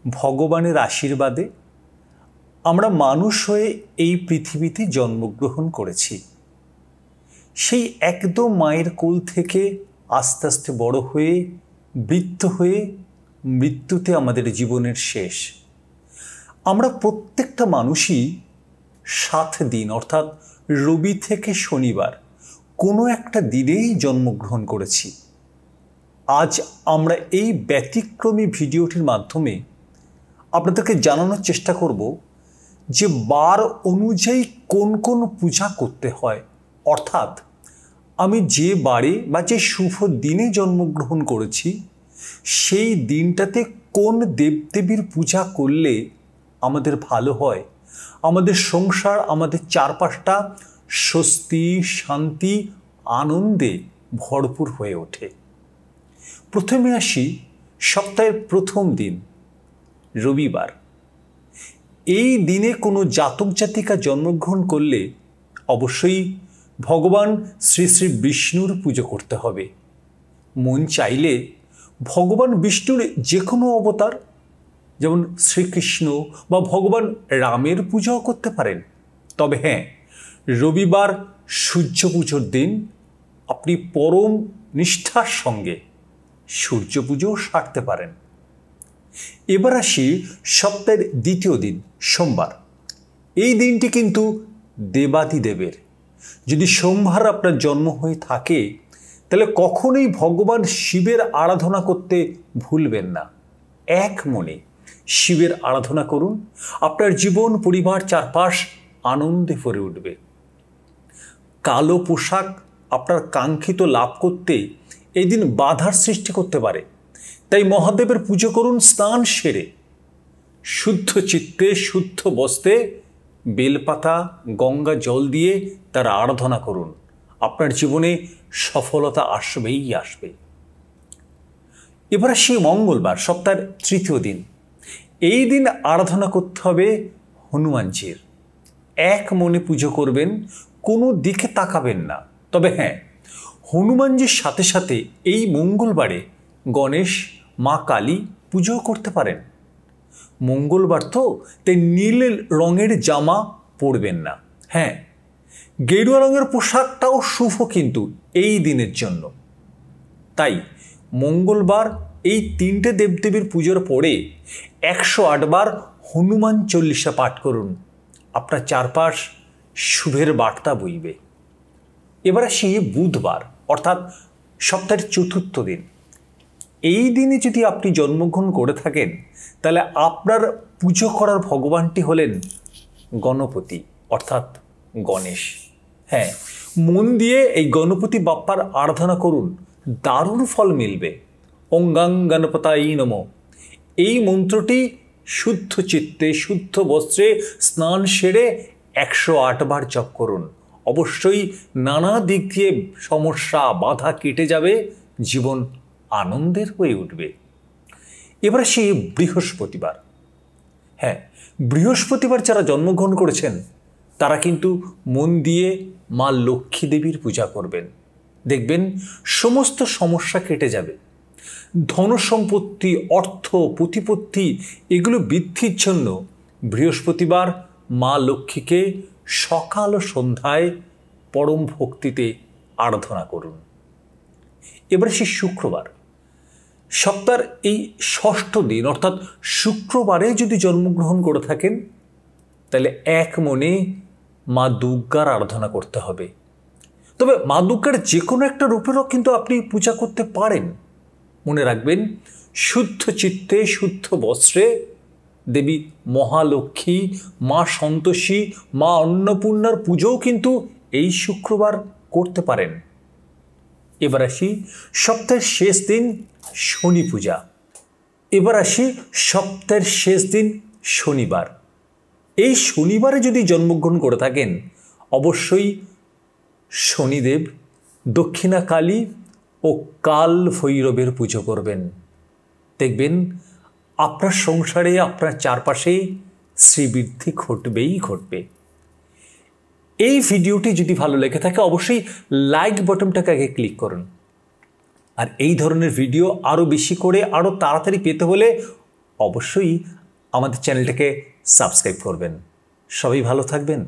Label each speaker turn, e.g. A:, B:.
A: ভগবানের আশীর্বাদে আমরা মানুষ হয়ে এই পৃথিবীতে জন্মগ্রহণ করেছি। সেই একদম মায়ের কোল থেকে আস্তে আস্তে বড় হয়ে বৃদ্ধ হয়ে মৃত্যুতে আমাদের জীবনের শেষ। আমরা প্রত্যেকটা মানুষই 7 দিন অর্থাৎ রবি থেকে শনিবার কোনো একটা দিনেই জন্মগ্রহণ করেছি। আজ আমরা এই ব্যতিক্রমী ভিডিওটির মাধ্যমে আপনাদেরকে জানানোর চেষ্টা করব যে বার অনুযায়ী কোন কোন পূজা করতে হয়, অর্থাৎ আমি যে বারে বা যে শুভ দিনে জন্মগ্রহণ করেছি সেই দিনটাতে কোন দেবদেবীর পূজা করলে আমাদের ভালো হয়, আমাদের সংসার আমাদের চারপাশটা স্বস্তি শান্তি আনন্দে ভরপুর হয়ে ওঠে। প্রথমে আসি সপ্তাহের প্রথম দিন রবিবার। এই দিনে কোনো জাতক জাতিকা জন্মগ্রহণ করলে অবশ্যই ভগবান শ্রী শ্রী বিষ্ণুর পুজো করতে হবে। মন চাইলে ভগবান বিষ্ণুর যে কোনো অবতার যেমন শ্রীকৃষ্ণ বা ভগবান রামের পূজাও করতে পারেন। তবে হ্যাঁ, রবিবার সূর্য পুজোর দিন আপনি পরম নিষ্ঠার সঙ্গে সূর্য পুজোও সারতে পারেন। এবার আসি সপ্তাহের দ্বিতীয় দিন সোমবার। এই দিনটি কিন্তু দেবাদিদেবের। যদি সোমবার আপনার জন্ম হয়ে থাকে তাহলে কখনোই ভগবান শিবের আরাধনা করতে ভুলবেন না। এক মনে শিবের আরাধনা করুন, আপনার জীবন পরিবার চারপাশ আনন্দে ভরে উঠবে। কালো পোশাক আপনার কাঙ্ক্ষিত লাভ করতে এই দিন বাধার সৃষ্টি করতে পারে, তাই মহাদেবের পুজো করুন স্নান সেরে। শুদ্ধ চিত্তে শুদ্ধ বস্ত্রে বেলপাতা গঙ্গা জল দিয়ে তার আরাধনা করুন, আপনার জীবনে সফলতা আসবেই আসবে। এবার আসি মঙ্গলবার সপ্তাহের তৃতীয় দিন। এই দিন আরাধনা করতে হবে হনুমানজির। এক মনে পুজো করবেন, কোনো দিকে তাকাবেন না। তবে হ্যাঁ, হনুমানজির সাথে সাথে এই মঙ্গলবারে গণেশ মা কালী পুজো করতে পারেন। মঙ্গলবার তো, তাই নীল রঙের জামা পরবেন না। হ্যাঁ, গেরুয়া রঙের পোশাকটাও শুভ কিন্তু এই দিনের জন্য। তাই মঙ্গলবার এই 3টে দেবদেবীর পুজোর পরে 108 বার হনুমান চল্লিশা পাঠ করুন, আপনার চারপাশ শুভের বার্তা বইবে। এবার আসি বুধবার অর্থাৎ সপ্তাহের চতুর্থ দিন। এই দিনে যদি আপনি জন্মগ্রহণ করে থাকেন তাহলে আপনার পুজো করার ভগবানটি হলেন গণপতি অর্থাৎ গণেশ। হ্যাঁ, মন দিয়ে এই গণপতি বাপ্পার আরাধনা করুন, দারুণ ফল মিলবে। ওং গাং গণপতাই নমঃ এই মন্ত্রটি শুদ্ধ চিত্তে শুদ্ধ বস্ত্রে স্নান সেরে 108 বার জপ করুন। অবশ্যই নানা দিক দিয়ে সমস্যা বাধা কেটে যাবে, জীবন আনন্দের হয়ে উঠবে। এবার আসি বৃহস্পতিবার। হ্যাঁ, বৃহস্পতিবার যারা জন্মগ্রহণ করেছেন তারা কিন্তু মন দিয়ে মা লক্ষ্মী দেবীর পূজা করবেন। দেখবেন সমস্ত সমস্যা কেটে যাবে। ধন সম্পত্তি অর্থ প্রতিপত্তি এগুলো বৃদ্ধির জন্য বৃহস্পতিবার মা লক্ষ্মীকে সকাল ও সন্ধ্যায় পরম ভক্তিতে আরাধনা করুন। এবার আসি শুক্রবার। সপ্তাহের এই ষষ্ঠ দিন অর্থাৎ শুক্রবারে যদি জন্মগ্রহণ করে থাকেন তাহলে এক মনে মা দুর্গার আরাধনা করতে হবে। তবে মা দুর্গার যে কোনো একটা রূপেরও কিন্তু আপনি পূজা করতে পারেন। মনে রাখবেন, শুদ্ধ চিত্তে শুদ্ধ বস্ত্রে দেবী মহালক্ষ্মী মা সন্তোষী মা অন্নপূর্ণার পুজোও কিন্তু এই শুক্রবার করতে পারেন। এবার আসি সপ্তাহের শেষ দিন শনি পূজা। এবার আসি সপ্তাহের শেষ দিন শনিবার। এই শনিবারে যদি জন্মগ্রহণ করে থাকেন অবশ্যই শনিদেব দক্ষিণা কালী ও কাল ভৈরবের পুজো করবেন। দেখবেন আপনার সংসারে আপনার চারপাশে শ্রীবৃদ্ধি ঘটবেই ঘটবে। এই ভিডিওটি যদি ভালো লেগে থাকে অবশ্যই লাইক বাটনটাকে আগে ক্লিক করুন। আর এই ধরনের ভিডিও আরও বেশি করে আরও তাড়াতাড়ি পেতে হলে অবশ্যই আমাদের চ্যানেলটাকে সাবস্ক্রাইব করবেন। সবাই ভালো থাকবেন।